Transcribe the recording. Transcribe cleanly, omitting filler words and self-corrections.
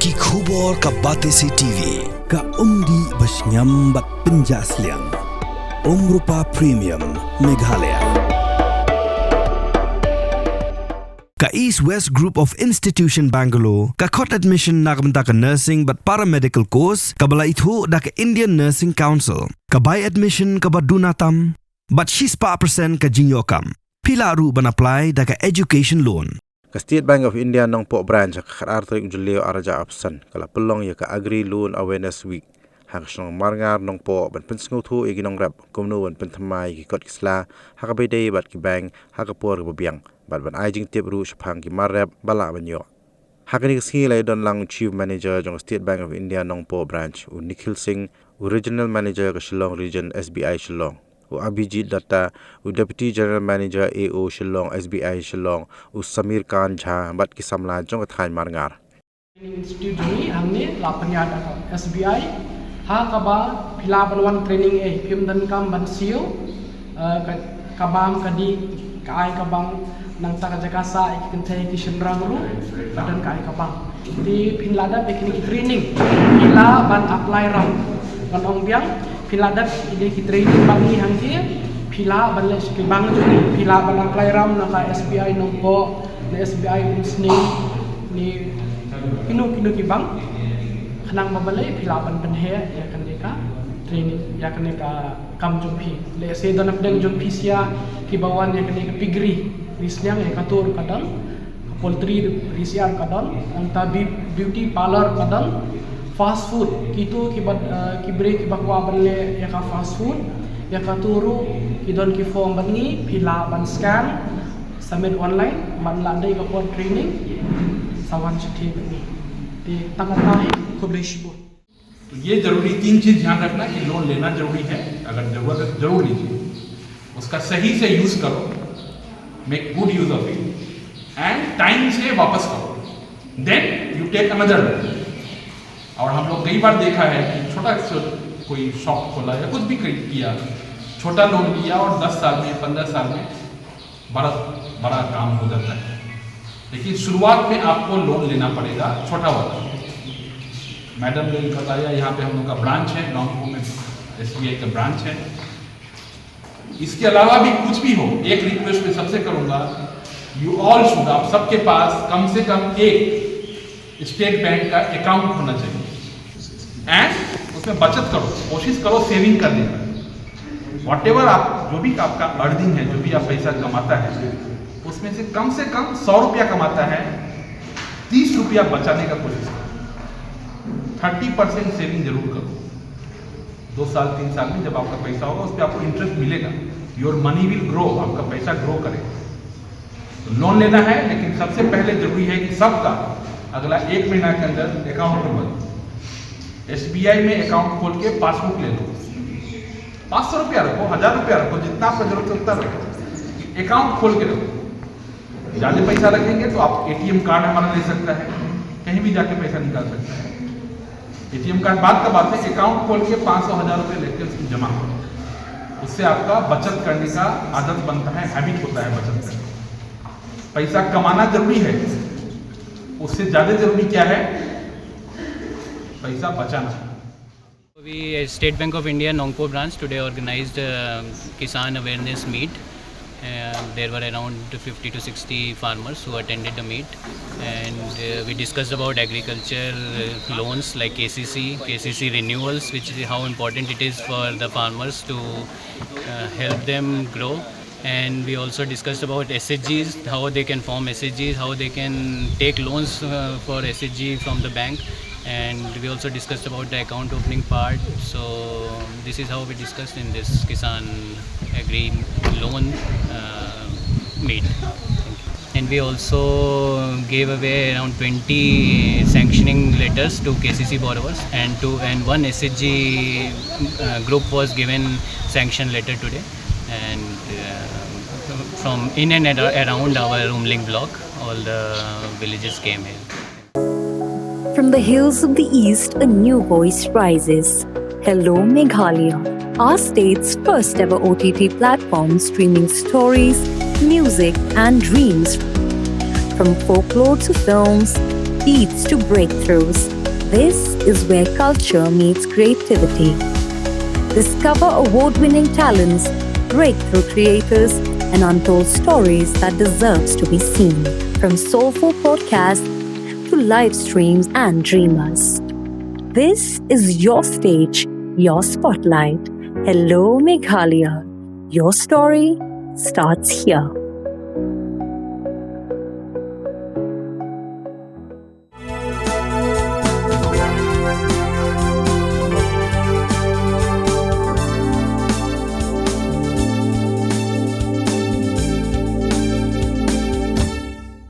Ki khubor ka Batesi TV. Ka umdi basnyam bat penjaslian. Rupa Premium Meghalaya. Ka East West Group of Institution Bangalore, ka Kot Admission nagbenta ka Nursing but Paramedical Course, ka bala ithu da ka Indian Nursing Council, ka By Admission ka Badunatam, but 6% ka Jinyokam. Pila ru ban apply da ka Education Loan. Ka State Bank of India nong po branch ka Arthur Julio Araja Opsan, kala pelong ya ka Agri Loan Awareness Week. Haksong marngar nong po ban Pynsngewthuh igi Nongrep, Kumno ban Pentamai ki Kot Kisla, hakabede bat ki bank, hakapor ka Biang, bat ban Aijing tip ru shapang ki Marrep bala ban yo. Hakani kasi lay don lang Chief Manager jong State Bank of India nong po branch, u Nikhil Singh, u Regional Manager ka Shillong Region SBI Shillong, u Abhijit Datta, u Deputy General Manager AO Shillong SBI Shillong, u Samir Khan Jha bat ki samla jong ka thain marngar. Institute ni hamne lapanya da SBI ha kaba philaban wan training phim dan kam ban sio kabam kadi kai kabang nang ta jakasa ikintai Kissan ru badan kai kabang di philada bekini training phila ban apply ram ban ong biang philada ide ki training bangi hangki phila ban les ki bang ju phila ban apply ram na ka SBI nong po na SBI business ni kinu ki bang khanang mabalai philaban penhe ya kan deka training ya kan deka kam jumpi le se don apdeng jumpi sia ki bawan ya kan deka pigri risnyang ya katur kadang poultry risiar kadang anta beauty parlor kadang fast food kitu ki break ki bakwa banle ya ka fast food ya katuru ki don ki form bangi philaban scan submit online man la dei ka pon training sawan chithi bangi di tangata तो ये जरूरी तीन चीज ध्यान रखना कि लोन लेना जरूरी है, अगर जरूरत है जरूर लीजिए, उसका सही से यूज करो, make good use of it and time से वापस करो, then you take another loan. और हम लोग कई बार देखा है कि छोटा कोई शॉप खोला या कुछ भी किया, छोटा लोन लिया और 10 साल में 15 साल में बड़ा काम हो जाता है। लेकिन शुरुआत में आपको लोन लेना पड़ेगा छोटा वाला। मैडम ने बताया यहाँ पे हम लोग का ब्रांच है, गाँव में SBI का ब्रांच है। इसके अलावा भी कुछ भी हो, एक रिक्वेस्ट मैं सबसे करूँगा, यू ऑल शुड, आप सबके पास कम से कम एक स्टेट बैंक का अकाउंट होना चाहिए एंड उसमें बचत करो, कोशिश करो सेविंग करने का। व्हाटएवर आप जो भी आपका अर्निंग है, जो भी आप पैसा कमाता है, उसमें से कम 100 रुपया कमाता है, 30 रुपया बचाने का कोशिश करो। 30% सेविंग जरूर करो। 2 साल 3 साल में जब आपका पैसा होगा उस पर आपको इंटरेस्ट मिलेगा, योर मनी विल ग्रो, आपका पैसा ग्रो करेगा। तो लोन लेना है, लेकिन सबसे पहले जरूरी है कि सबका अगला 1 महीना के अंदर अकाउंट बनो। SBI में अकाउंट खोल के पासबुक ले लो, 500 रुपया रखो, 1000 रुपया रखो, जितना आपका जरूरत है उतना रखो, अकाउंट खोल के रखो। ज़्यादा पैसा रखेंगे तो आप ATM कार्ड हमारा ले सकता है, कहीं भी जाके पैसा निकाल सकता है। ATM कार्ड बाद का बात है, अकाउंट खोल के 500-1000 रुपये लेके उसमें जमा करो। उससे आपका बचत करने का आदत बनता है, हैबिट होता है बचत करने का। पैसा कमाना जरूरी है, उससे ज़्यादा जरूरी क्या है? पैसा बचाना। We State Bank of India Nongpo branch today organized Kissan awareness meet. There were around 50 to 60 farmers who attended the meet, and we discussed about agriculture loans like KCC renewals, which is how important it is for the farmers to help them grow. And we also discussed about SHGs, how they can form SHGs, how they can take loans for SHG from the bank. And we also discussed about the account opening part. So this is how we discussed in this Kissan Agri loan meet. And we also gave away around 20 sanctioning letters to KCC borrowers, and one SHG group was given sanction letter today. And from in and around our Rumling block, all the villages came here. From the hills of the east, a new voice rises. Hello Meghalaya, our state's first ever OTT platform streaming stories, music and dreams. From folklore to films, beats to breakthroughs, This is where culture meets creativity. Discover award-winning talents, breakthrough creators, and untold stories that deserves to be seen. From soulful podcasts to live streams and dreamers. This is your stage, your spotlight. Hello Meghalaya. Your story starts here.